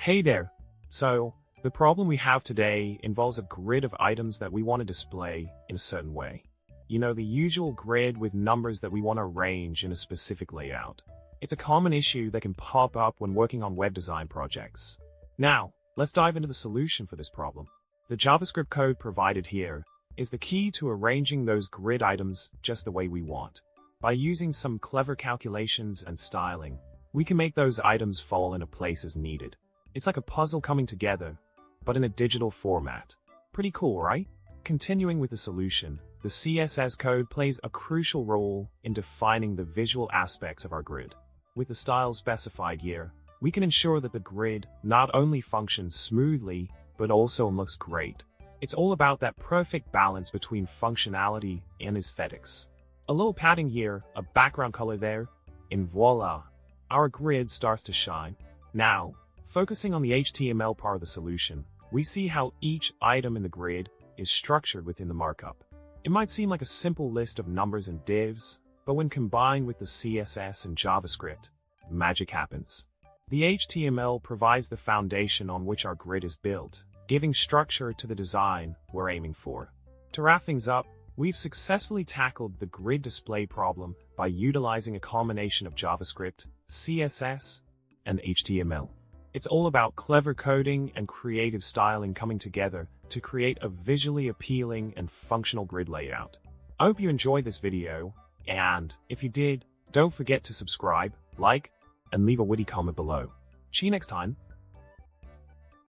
Hey there! So, the problem we have today involves a grid of items that we want to display in a certain way. You know, the usual grid with numbers that we want to arrange in a specific layout. It's a common issue that can pop up when working on web design projects. Now, let's dive into the solution for this problem. The JavaScript code provided here is the key to arranging those grid items just the way we want. By using some clever calculations and styling, we can make those items fall into place as needed. It's like a puzzle coming together, but in a digital format. Pretty cool, right? Continuing with the solution, the CSS code plays a crucial role in defining the visual aspects of our grid. With the style specified here, we can ensure that the grid not only functions smoothly, but also looks great. It's all about that perfect balance between functionality and aesthetics. A little padding here, a background color there, and voila, our grid starts to shine. Now, focusing on the HTML part of the solution, we see how each item in the grid is structured within the markup. It might seem like a simple list of numbers and divs, but when combined with the CSS and JavaScript, magic happens. The HTML provides the foundation on which our grid is built, giving structure to the design we're aiming for. To wrap things up, we've successfully tackled the grid display problem by utilizing a combination of JavaScript, CSS, and HTML. It's all about clever coding and creative styling coming together to create a visually appealing and functional grid layout. I hope you enjoyed this video, and if you did, don't forget to subscribe, like, and leave a witty comment below. See you next time.